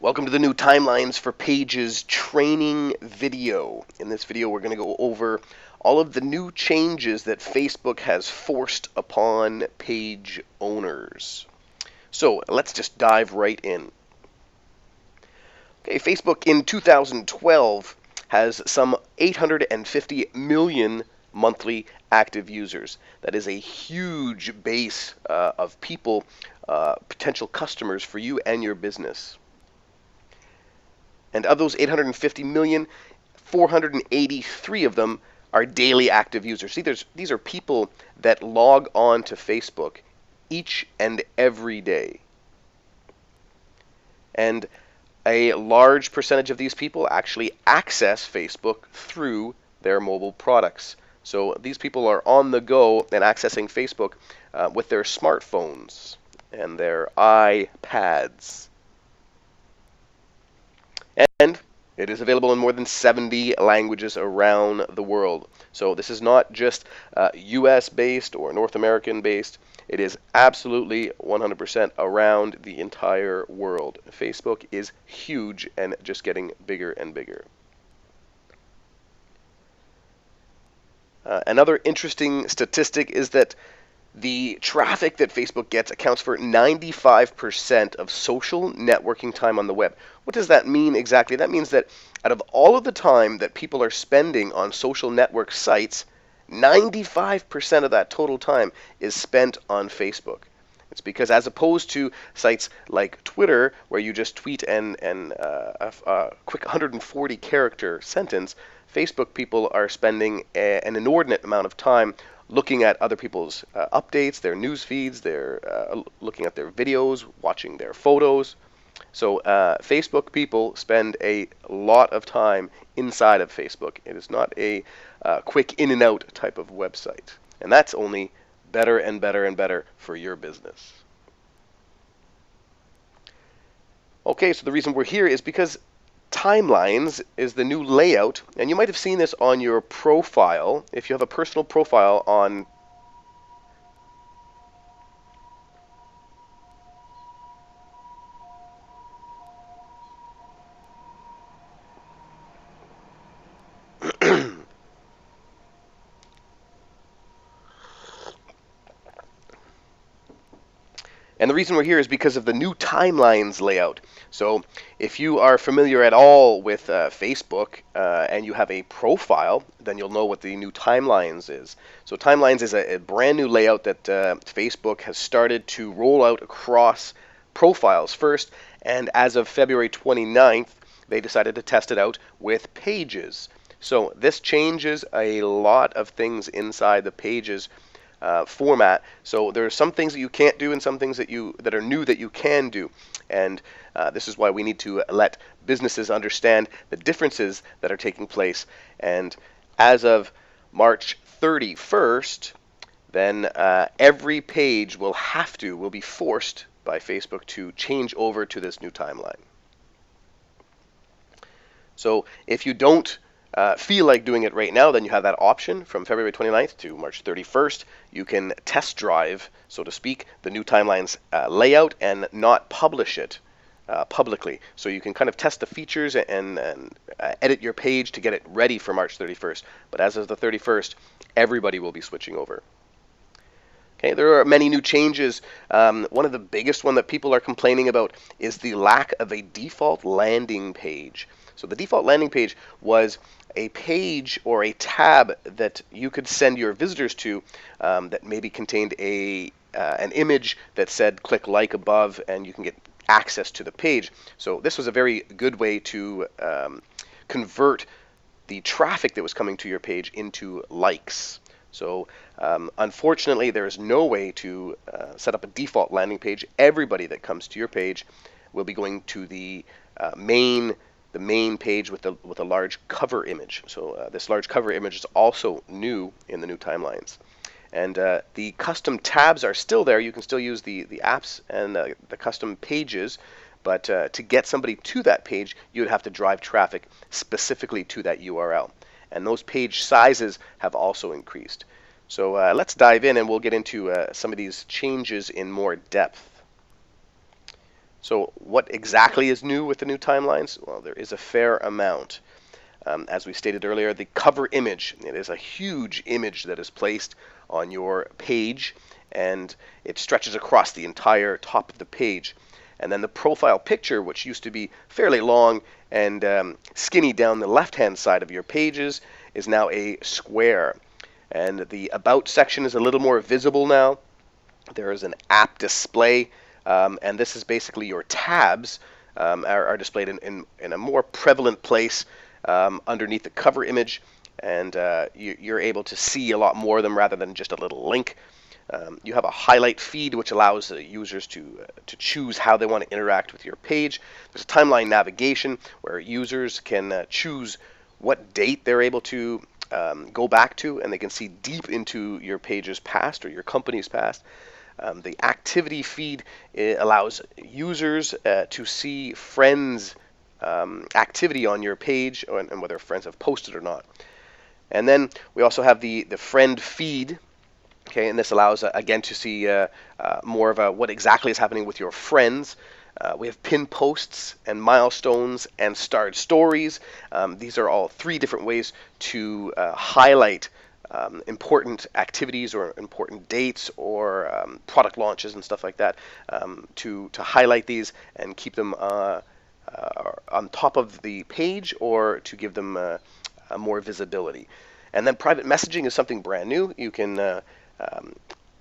Welcome to the new Timelines for Pages training video. In this video, we're going to go over all of the new changes that Facebook has forced upon page owners. So let's just dive right in. Okay, Facebook in 2012 has some 850 million monthly active users. That is a huge base of people, potential customers for you and your business. And of those 850 million, 483 of them are daily active users. See, these are people that log on to Facebook each and every day. And a large percentage of these people actually access Facebook through their mobile products. So these people are on the go and accessing Facebook with their smartphones and their iPads. And it is available in more than 70 languages around the world. So this is not just US based or North American based. It is absolutely 100% around the entire world. Facebook is huge and just getting bigger and bigger. Another interesting statistic is that the traffic that Facebook gets accounts for 95% of social networking time on the web. What does that mean exactly? That means that out of all of the time that people are spending on social network sites, 95% of that total time is spent on Facebook. It's because as opposed to sites like Twitter, where you just tweet and a quick 140 character sentence, Facebook people are spending an inordinate amount of time looking at other people's updates, their news feeds, looking at their videos, watching their photos. So Facebook people spend a lot of time inside of Facebook. It is not a quick in and out type of website. And that's only better and better and better for your business. Okay, so the reason we're here is because Timelines is the new layout, and you might have seen this on your profile. If you have a personal profile on And the reason we're here is because of the new Timelines layout. So if you are familiar at all with Facebook and you have a profile, then you'll know what the new Timelines is. So Timelines is a brand new layout that Facebook has started to roll out across profiles first. And as of February 29th, they decided to test it out with Pages. So this changes a lot of things inside the Pages format. So there are some things that you can't do and some things that are new that you can do. And this is why we need to let businesses understand the differences that are taking place. And as of March 31st, then every page will be forced by Facebook to change over to this new timeline. So if you don't feel like doing it right now, then you have that option from February 29th to March 31st. You can test drive, so to speak, the new Timelines layout and not publish it publicly. So you can kind of test the features and edit your page to get it ready for March 31st. But as of the 31st, everybody will be switching over. Okay, there are many new changes. One of the biggest one that people are complaining about is the lack of a default landing page. So the default landing page was a page or a tab that you could send your visitors to that maybe contained an image that said click like above and you can get access to the page. So this was a very good way to convert the traffic that was coming to your page into likes. So unfortunately, there is no way to set up a default landing page. Everybody that comes to your page will be going to the main page with a large cover image. So this large cover image is also new in the new Timelines. And the custom tabs are still there. You can still use the apps and the custom pages, but to get somebody to that page, you would have to drive traffic specifically to that URL. And those page sizes have also increased. So let's dive in and we'll get into some of these changes in more depth. So what exactly is new with the new timelines? Well, there is a fair amount. As we stated earlier, the cover image, it is a huge image that is placed on your page, and it stretches across the entire top of the page. And then the profile picture, which used to be fairly long and skinny down the left-hand side of your pages, is now a square. And the About section is a little more visible now. There is an app display, and this is basically your tabs are displayed in a more prevalent place underneath the cover image, and you're able to see a lot more of them rather than just a little link. You have a highlight feed, which allows users to choose how they want to interact with your page. There's a timeline navigation where users can choose what date they're able to go back to, and they can see deep into your page's past or your company's past. The activity feed allows users to see friends' activity on your page and whether friends have posted or not. And then we also have the friend feed. Okay, and this allows again to see more of what exactly is happening with your friends. We have pin posts and milestones and starred stories. These are all 3 different ways to highlight important activities or important dates or product launches and stuff like that, to highlight these and keep them on top of the page or to give them more visibility. And then private messaging is something brand new. You can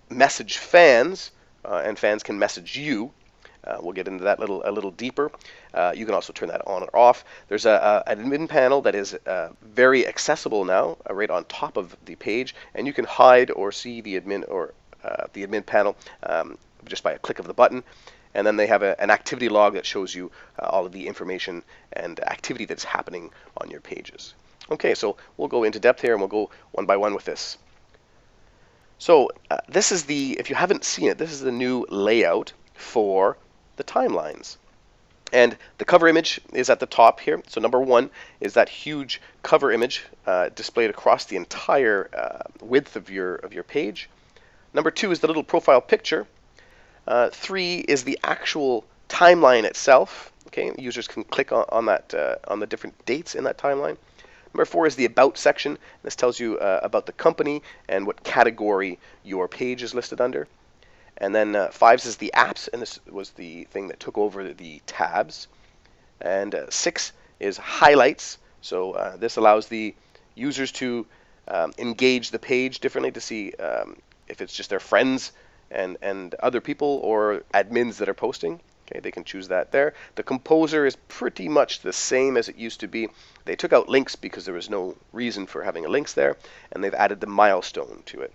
message fans, and fans can message you. We'll get into that a little deeper. You can also turn that on or off. There's an admin panel that is very accessible now, right on top of the page, and you can hide or see the admin panel just by a click of the button. And then they have an activity log that shows you all of the information and activity that's happening on your pages. Okay, so we'll go into depth here and we'll go one by one with this. So this is if you haven't seen it, this is the new layout for the timelines. And the cover image is at the top here. So number 1 is that huge cover image displayed across the entire width of your page. Number 2 is the little profile picture. 3 is the actual timeline itself. Okay, users can click on that on the different dates in that timeline. Number 4 is the About section. This tells you about the company and what category your page is listed under. And then 5 is the apps, and this was the thing that took over the tabs. And 6 is highlights. So this allows the users to engage the page differently to see if it's just their friends and other people or admins that are posting. Okay, they can choose that there. The composer is pretty much the same as it used to be. They took out links because there was no reason for having links there, and they've added the milestone to it.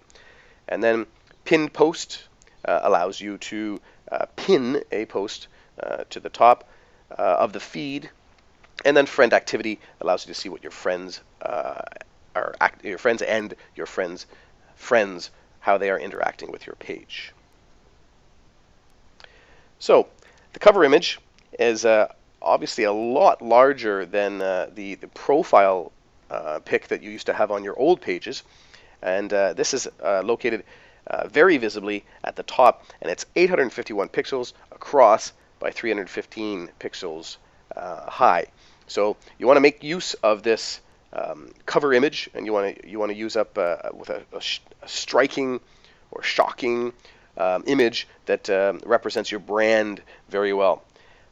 And then pinned post allows you to pin a post to the top of the feed, and then friend activity allows you to see what your friends your friends and your friends how they are interacting with your page. So the cover image is obviously a lot larger than the profile pic that you used to have on your old pages, and this is located very visibly at the top, and it's 851 pixels across by 315 pixels high. So you want to make use of this cover image, and you want to use up with a striking or shocking image that represents your brand very well.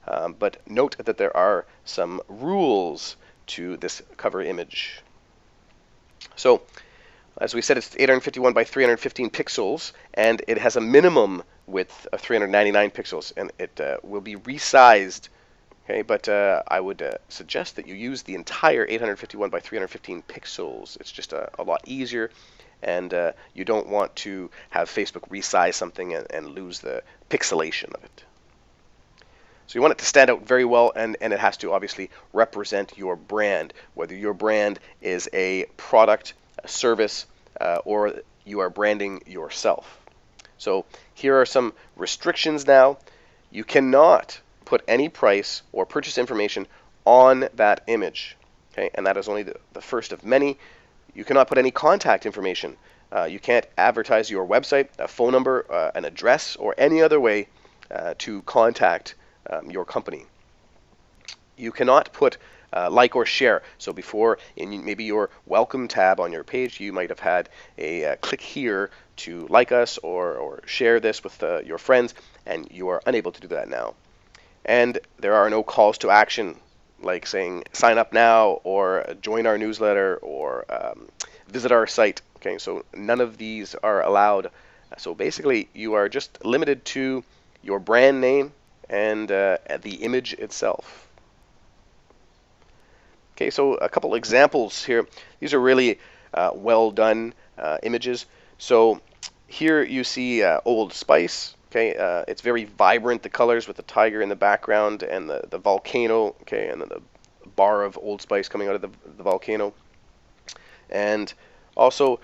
But note that there are some rules to this cover image. So as we said, it's 851 by 315 pixels, and it has a minimum width of 399 pixels, and it will be resized. Okay, but I would suggest that you use the entire 851 by 315 pixels. It's just a lot easier, and you don't want to have Facebook resize something and lose the pixelation of it. So you want it to stand out very well, and it has to obviously represent your brand, whether your brand is a product, a service, or you are branding yourself. So here are some restrictions now. You cannot put any price or purchase information on that image. Okay, and that is only the first of many. You cannot put any contact information. You can't advertise your website, a phone number, an address, or any other way to contact your company. You cannot put like or share. So before, in maybe your welcome tab on your page, you might have had a click here to like us or share this with your friends, and you are unable to do that now. And there are no calls to action, like saying sign up now or join our newsletter or visit our site. Okay, so none of these are allowed. So basically, you are just limited to your brand name and the image itself. Okay, so a couple examples here. These are really well done images. So here you see Old Spice. Okay, it's very vibrant, the colors with the tiger in the background and the volcano. Okay, and then the bar of Old Spice coming out of the volcano. And also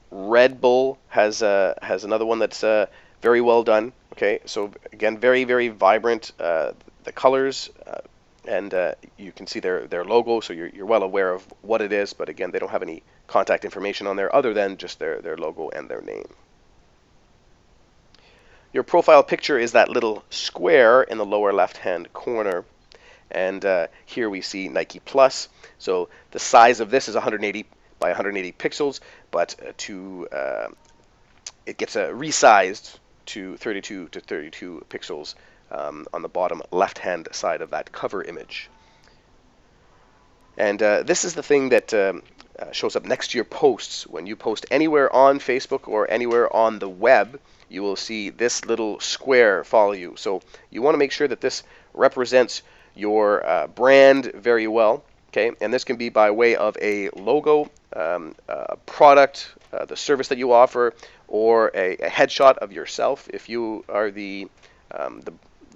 Red Bull has another one that's very well done. Okay, so again, very, very vibrant. The colors. And you can see their logo, so you're well aware of what it is, but again, they don't have any contact information on there other than just their logo and their name. Your profile picture is that little square in the lower left-hand corner, and here we see Nike Plus. So the size of this is 180 by 180 pixels, but it gets resized to 32 to 32 pixels on the bottom left-hand side of that cover image. And this is the thing that shows up next to your posts. When you post anywhere on Facebook or anywhere on the web, you will see this little square follow you. So you want to make sure that this represents your brand very well. Okay, and this can be by way of a logo, a product, the service that you offer, or a headshot of yourself if you are the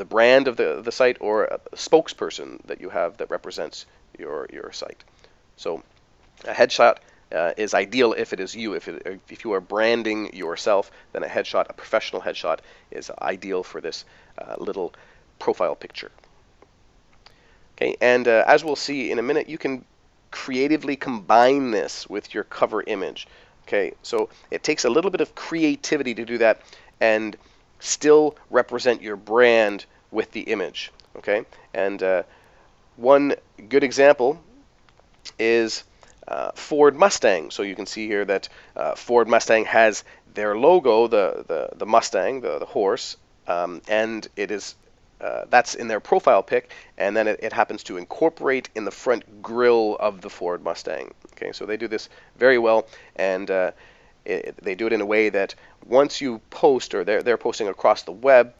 brand of the site, or a spokesperson that you have that represents your site. So a headshot is ideal if it is you. If you are branding yourself, then a headshot, a professional headshot, is ideal for this little profile picture. Okay, and as we'll see in a minute, you can creatively combine this with your cover image. Okay, so it takes a little bit of creativity to do that and still represent your brand with the image. Okay, and one good example is Ford Mustang. So you can see here that Ford Mustang has their logo, the Mustang, the horse, and it is that's in their profile pic, and then it happens to incorporate in the front grille of the Ford Mustang. Okay, so they do this very well, and they do it in a way that once you post, or they're posting across the web,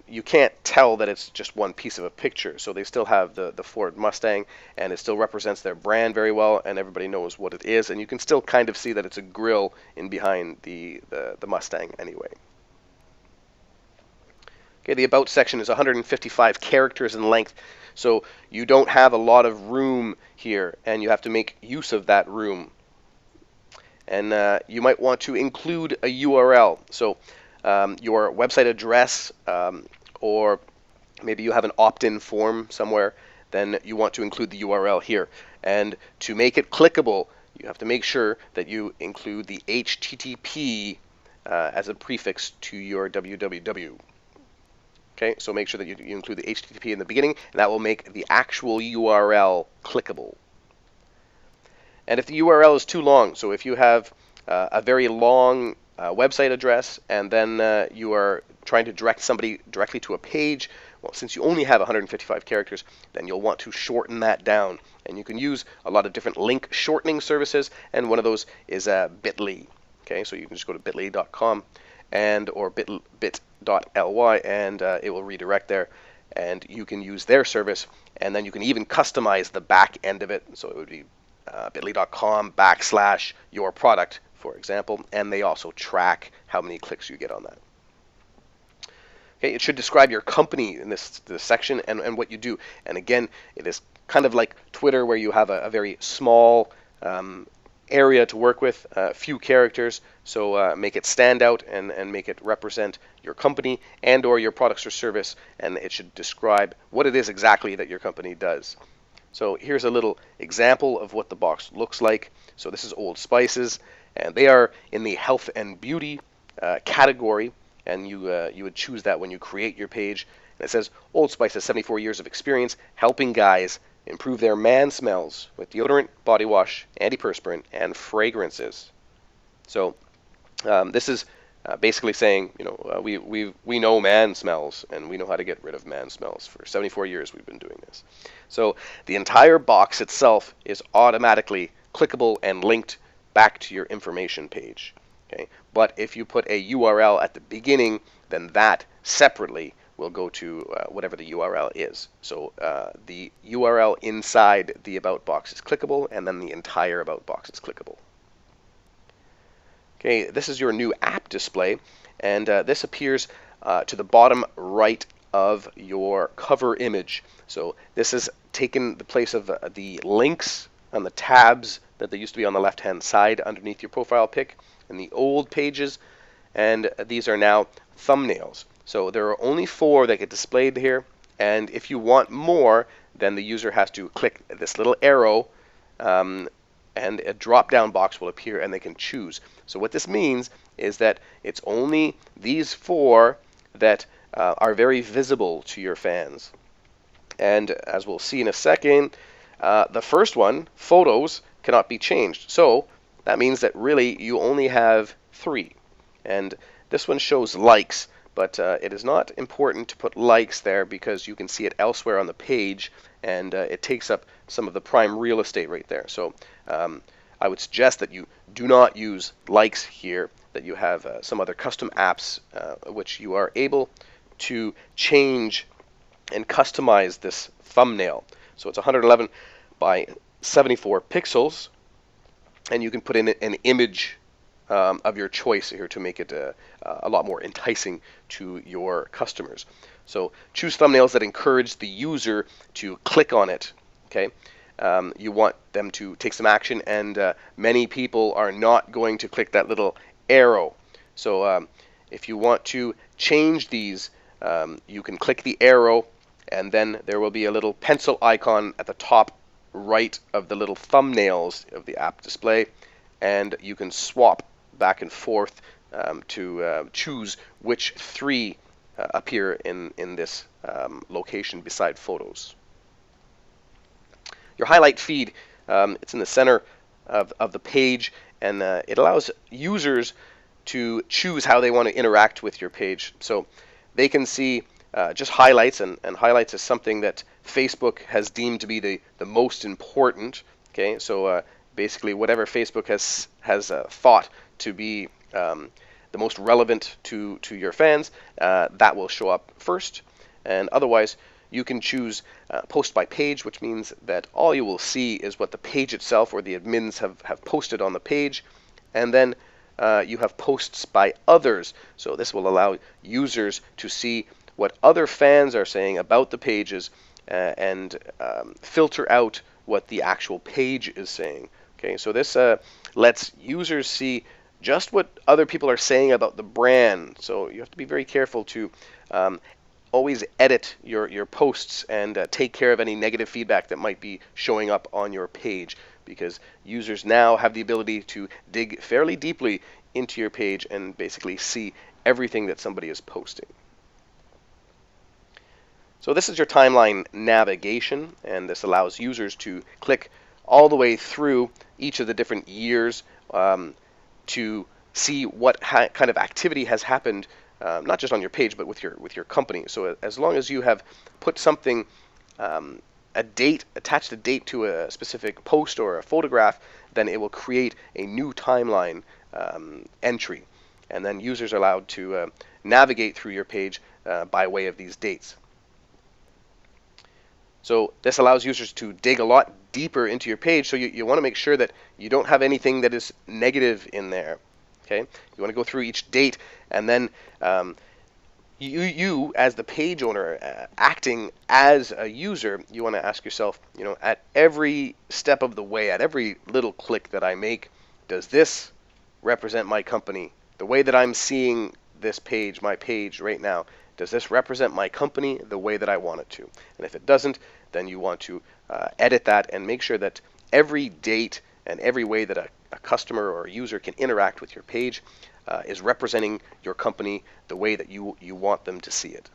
you can't tell that it's just one piece of a picture. So they still have the Ford Mustang, and it still represents their brand very well, and everybody knows what it is, and you can still kind of see that it's a grille in behind the Mustang anyway. Okay, the About section is 155 characters in length, so you don't have a lot of room here, and you have to make use of that room. And you might want to include a URL. So your website address, or maybe you have an opt-in form somewhere, then you want to include the URL here. And to make it clickable, you have to make sure that you include the HTTP as a prefix to your www. Okay, so make sure that you include the HTTP in the beginning, and that will make the actual URL clickable. And if the URL is too long, so if you have a very long website address, and then you are trying to direct somebody directly to a page, well, since you only have 155 characters, then you'll want to shorten that down. And you can use a lot of different link shortening services, and one of those is Bitly. Okay, so you can just go to bitly.com or bit.ly, and it will redirect there, and you can use their service, and then you can even customize the back end of it. So it would be bitly.com/your product, for example, and they also track how many clicks you get on that. Okay, it should describe your company in this section and what you do. And again, it is kind of like Twitter, where you have a very small area to work with, few characters, so make it stand out and make it represent your company and or your products or service, and it should describe what it is exactly that your company does. So here's a little example of what the box looks like. So this is Old Spices, and they are in the health and beauty category, and you would choose that when you create your page. And it says Old Spice has 74 years of experience helping guys improve their man smells with deodorant, body wash, antiperspirant, and fragrances. So this is basically saying, we know man smells, and we know how to get rid of man smells. For 74 years we've been doing this. So the entire box itself is automatically clickable and linked back to your information page. Okay? But if you put a URL at the beginning, then that separately will go to whatever the URL is. So the URL inside the About box is clickable, and then the entire About box is clickable. Okay, this is your new app display, and this appears to the bottom right of your cover image. So this has taken the place of the links and the tabs that they used to be on the left-hand side underneath your profile pic in the old pages, and these are now thumbnails. So there are only 4 that get displayed here, and if you want more, then the user has to click this little arrow, and a drop-down box will appear and they can choose. So what this means is that it's only these 4 that are very visible to your fans. And as we'll see in a second, the first one, photos, cannot be changed. So that means that really you only have 3. And this one shows likes, but it is not important to put likes there because you can see it elsewhere on the page, and it takes up some of the prime real estate right there. So I would suggest that you do not use likes here, that you have some other custom apps which you are able to change and customize this thumbnail. So it's 111 by 74 pixels, and you can put in an image of your choice here to make it a lot more enticing to your customers. So choose thumbnails that encourage the user to click on it. Okay, you want them to take some action, and many people are not going to click that little arrow. So if you want to change these, you can click the arrow, and then there will be a little pencil icon at the top right of the little thumbnails of the app display, and you can swap back and forth to choose which 3 appear in this location beside photos. Your highlight feed, it's in the center of the page, and it allows users to choose how they want to interact with your page. So they can see just highlights, and highlights is something that Facebook has deemed to be the most important. Okay, so basically whatever Facebook has thought to be the most relevant to your fans, that will show up first. And otherwise, you can choose post by page, which means that all you will see is what the page itself or the admins have posted on the page. And then you have posts by others. So this will allow users to see what other fans are saying about the pages and filter out what the actual page is saying. Okay, so this lets users see just what other people are saying about the brand. So you have to be very careful to always edit your posts and take care of any negative feedback that might be showing up on your page, because users now have the ability to dig fairly deeply into your page and basically see everything that somebody is posting. So this is your timeline navigation, and this allows users to click all the way through each of the different years to see what kind of activity has happened, not just on your page, but with your company. So as long as you have put something, a date, attached a date to a specific post or a photograph, then it will create a new timeline entry, and then users are allowed to navigate through your page by way of these dates. So this allows users to dig a lot deeper into your page, so you want to make sure that you don't have anything that is negative in there. Okay, you want to go through each date, and then you as the page owner, acting as a user, you want to ask yourself, at every step of the way, at every little click that I make, does this represent my company? The way that I'm seeing this page, my page right now, does this represent my company the way that I want it to? And if it doesn't, then you want to edit that and make sure that every date and every way that a customer or a user can interact with your page is representing your company the way that you want them to see it.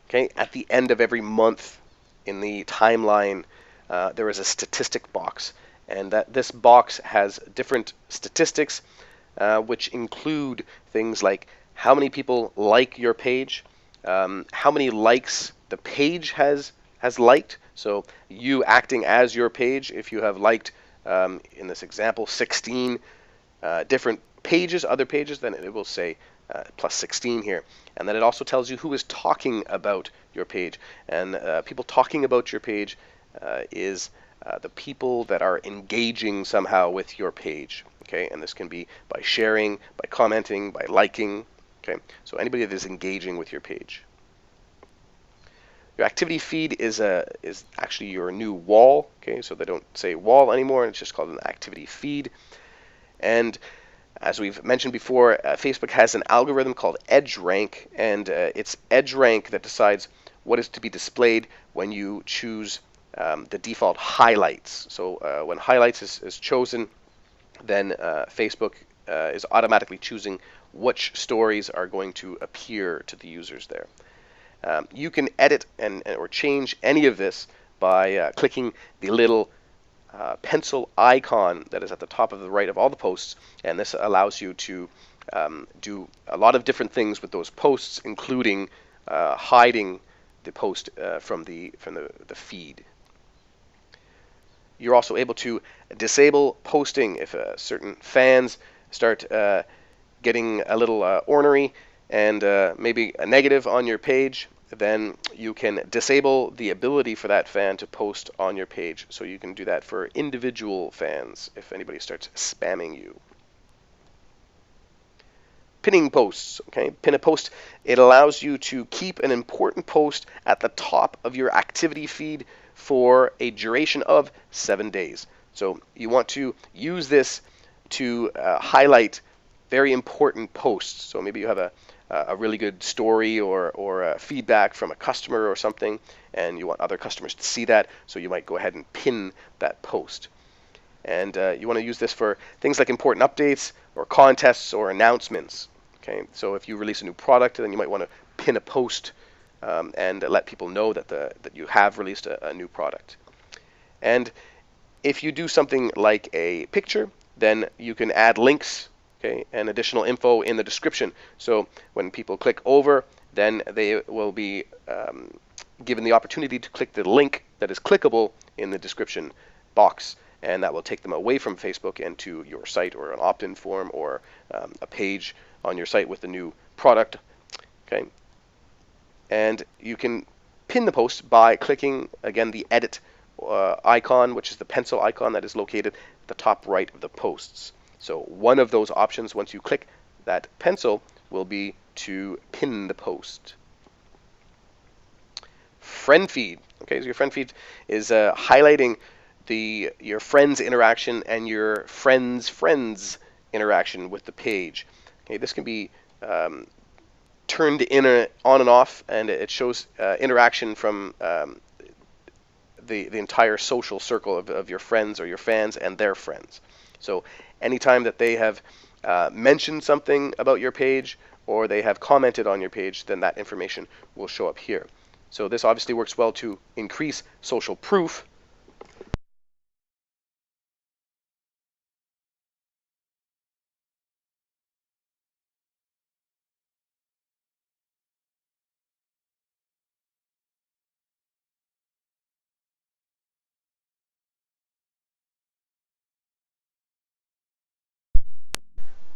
Okay, at the end of every month in the timeline, there is a statistic box, and that this box has different statistics, which include things like how many people like your page, how many likes the page has liked. So you acting as your page, if you have liked, in this example, 16 different pages, other pages, then it will say plus 16 here. And then it also tells you who is talking about your page. And people talking about your page is the people that are engaging somehow with your page. Okay, and this can be by sharing, by commenting, by liking. Okay, so anybody that is engaging with your page. Your activity feed is actually your new wall. Okay, so they don't say wall anymore, it's just called an activity feed. And as we've mentioned before, Facebook has an algorithm called EdgeRank, and it's EdgeRank that decides what is to be displayed when you choose the default highlights. So when highlights is chosen, then Facebook is automatically choosing which stories are going to appear to the users there. You can edit or change any of this by clicking the little pencil icon that is at the top of the right of all the posts, and this allows you to do a lot of different things with those posts, including hiding the post from the feed. You're also able to disable posting if certain fans start getting a little ornery and maybe a negative on your page. Then you can disable the ability for that fan to post on your page. So you can do that for individual fans if anybody starts spamming you. Pinning posts. Okay, pin a post. It allows you to keep an important post at the top of your activity feed for a duration of 7 days. So you want to use this to highlight very important posts. So maybe you have a really good story or feedback from a customer or something, and you want other customers to see that, so you might go ahead and pin that post. And you want to use this for things like important updates or contests or announcements. Okay, so if you release a new product, then you might want to pin a post and let people know that you have released a new product. And if you do something like a picture, then you can add links, okay, and additional info in the description. So when people click over, then they will be given the opportunity to click the link that is clickable in the description box, and that will take them away from Facebook and to your site or an opt-in form or a page on your site with the new product. Okay, and you can pin the post by clicking again the edit icon, which is the pencil icon that is located at the top right of the posts. So one of those options, once you click that pencil, will be to pin the post. Friend feed. Okay, so your friend feed is highlighting your friends' interaction and your friends' interaction with the page. Okay, this can be turned on and off, and it shows interaction from the entire social circle of your friends or your fans and their friends. So anytime that they have mentioned something about your page or they have commented on your page, then that information will show up here. So this obviously works well to increase social proof.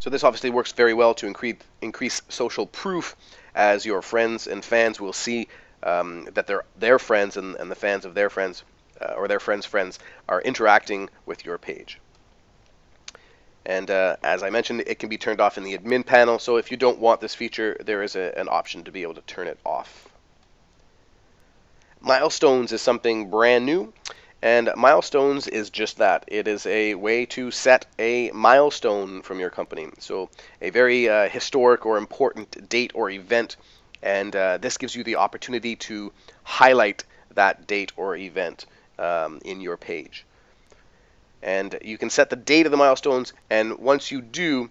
So this obviously works very well to increase social proof, as your friends and fans will see that their friends and the fans of their friends or their friends' friends are interacting with your page. And as I mentioned, it can be turned off in the admin panel. So if you don't want this feature, there is an option to be able to turn it off. Milestones is something brand new. And milestones is just that. It is a way to set a milestone from your company. So a very historic or important date or event. And this gives you the opportunity to highlight that date or event in your page. and you can set the date of the milestones, and once you do,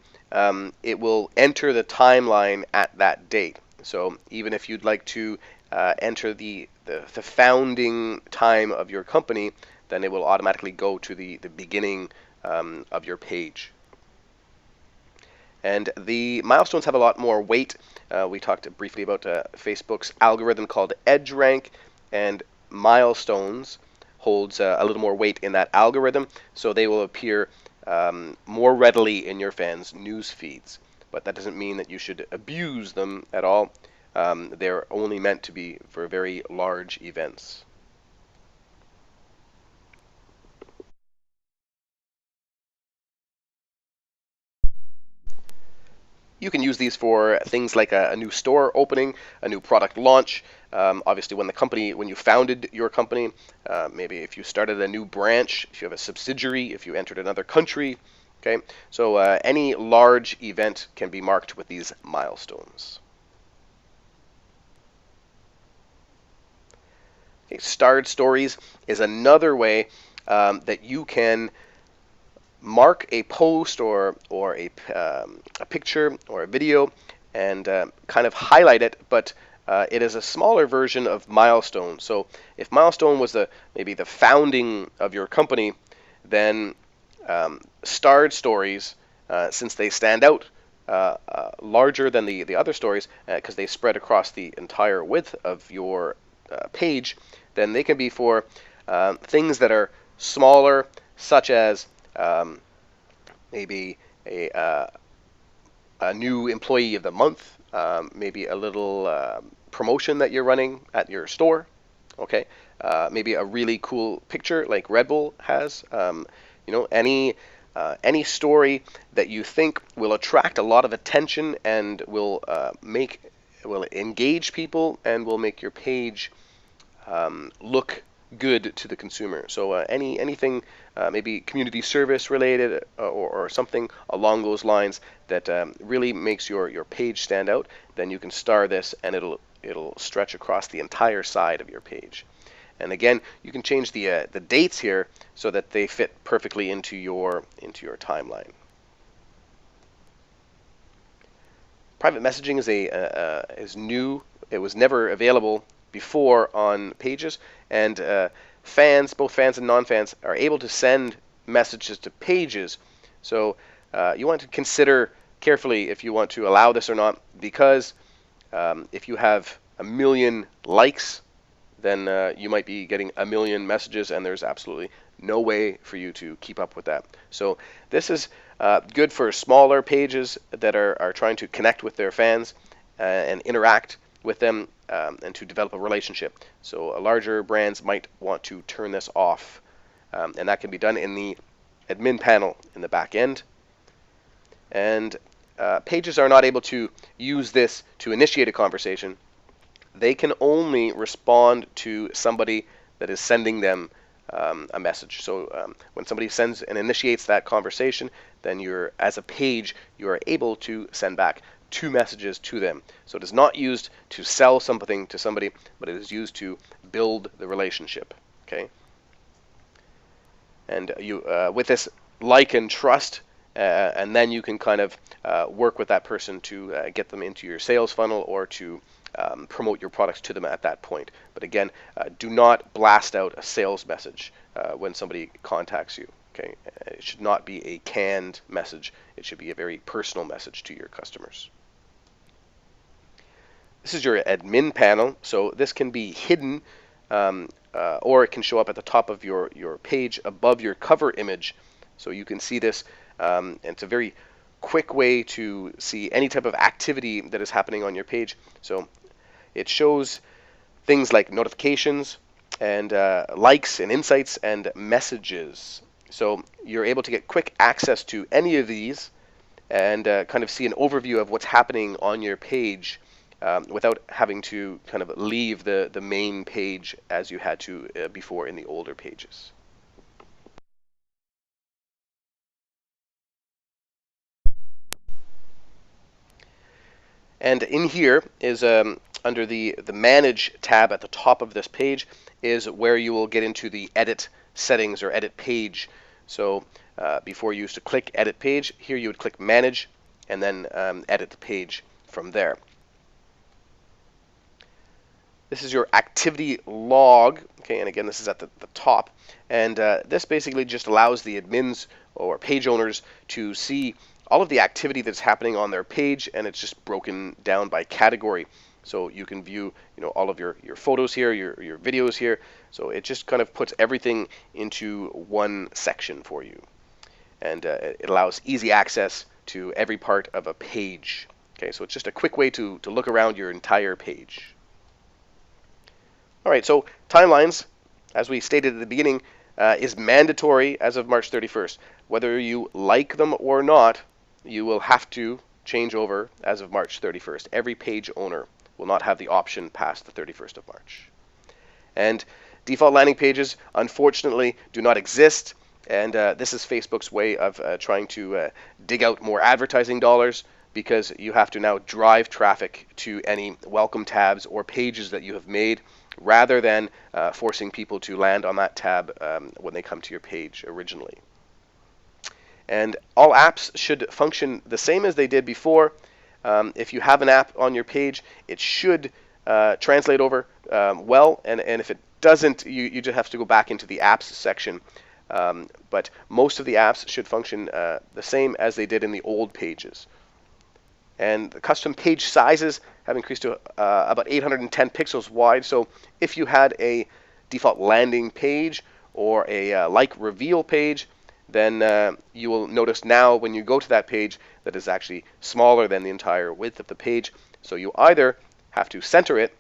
it will enter the timeline at that date. So even if you'd like to enter the founding time of your company, then it will automatically go to the beginning of your page. And the milestones have a lot more weight. We talked briefly about Facebook's algorithm called EdgeRank, and milestones holds a little more weight in that algorithm, so they will appear more readily in your fans' news feeds. But that doesn't mean that you should abuse them at all. They're only meant to be for very large events. You can use these for things like a new store opening, a new product launch. Obviously, when you founded your company, maybe if you started a new branch, if you have a subsidiary, if you entered another country. Okay, so any large event can be marked with these milestones. Okay, starred stories is another way that you can mark a post or a picture or a video and kind of highlight it, but it is a smaller version of milestone. So if milestone was maybe the founding of your company, then starred stories, since they stand out larger than the other stories, because they spread across the entire width of your page, then they can be for things that are smaller, such as maybe a new employee of the month, maybe a little promotion that you're running at your store, okay? Maybe a really cool picture like Red Bull has. Any story that you think will attract a lot of attention and will engage people and will make your page look good to the consumer. So anything maybe community service related or something along those lines that really makes your page stand out, then you can star this and it'll stretch across the entire side of your page. And again, you can change the dates here so that they fit perfectly into your timeline. Private messaging is new. It was never available before on pages, and both fans and non-fans, are able to send messages to pages. So you want to consider carefully if you want to allow this or not, because if you have 1 million likes, then you might be getting 1 million messages, and there's absolutely no way for you to keep up with that. So this is good for smaller pages that are trying to connect with their fans and interact with them and to develop a relationship. So larger brands might want to turn this off, and that can be done in the admin panel in the back end. And pages are not able to use this to initiate a conversation. They can only respond to somebody that is sending them a message. So when somebody sends and initiates that conversation, then as a page, you are able to send back 2 messages to them. So it is not used to sell something to somebody, but it is used to build the relationship. Okay. And you with this like and trust, and then you can kind of work with that person to get them into your sales funnel or to promote your products to them at that point. But again, do not blast out a sales message when somebody contacts you. Okay, it should not be a canned message. It should be a very personal message to your customers. This is your admin panel. So this can be hidden, or it can show up at the top of your page above your cover image. So you can see this. And it's a very quick way to see any type of activity that is happening on your page. So it shows things like notifications and likes and insights and messages. So you're able to get quick access to any of these and kind of see an overview of what's happening on your page without having to kind of leave the main page as you had to before in the older pages. And in here is under the Manage tab at the top of this page is where you will get into the Edit settings or Edit page So before you used to click edit page, here you would click manage and then edit the page from there. This is your activity log, okay, and again this is at the top, and this basically just allows the admins or page owners to see all of the activity that's happening on their page, and it's just broken down by category. So you can view, all of your photos here, your videos here. So it just kind of puts everything into one section for you, and it allows easy access to every part of a page. Okay, so it's just a quick way to look around your entire page. All right, so timelines, as we stated at the beginning, is mandatory as of March 31st. Whether you like them or not, you will have to change over as of March 31st. Every page owner will not have the option past the 31st of March. And default landing pages, unfortunately, do not exist. And this is Facebook's way of trying to dig out more advertising dollars, because you have to now drive traffic to any welcome tabs or pages that you have made, rather than forcing people to land on that tab when they come to your page originally. And all apps should function the same as they did before. If you have an app on your page, it should translate over well, and if it doesn't, you just have to go back into the apps section. But most of the apps should function the same as they did in the old pages. And the custom page sizes have increased to about 810 pixels wide. So if you had a default landing page or a like reveal page, then you will notice now when you go to that page that it's actually smaller than the entire width of the page. So you either have to center it,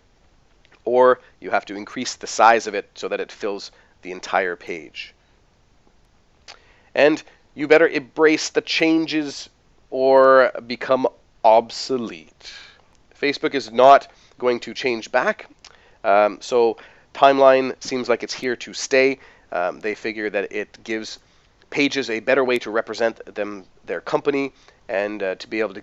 or you have to increase the size of it so that it fills the entire page. And you better embrace the changes or become obsolete. Facebook is not going to change back. So timeline seems like it's here to stay. They figure that it gives pages a better way to represent their company, and to be able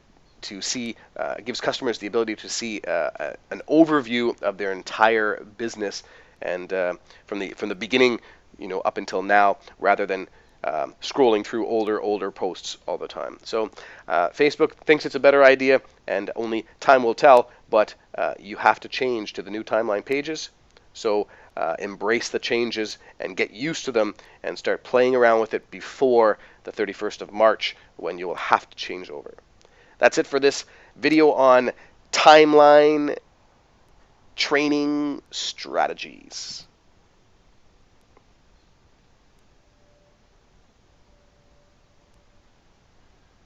to see, gives customers the ability to see an overview of their entire business, and from the beginning, up until now, rather than scrolling through older posts all the time. So Facebook thinks it's a better idea, and only time will tell, but you have to change to the new timeline pages. So embrace the changes and get used to them, and start playing around with it before the 31st of March, when you will have to change over. That's it for this video on timeline training strategies.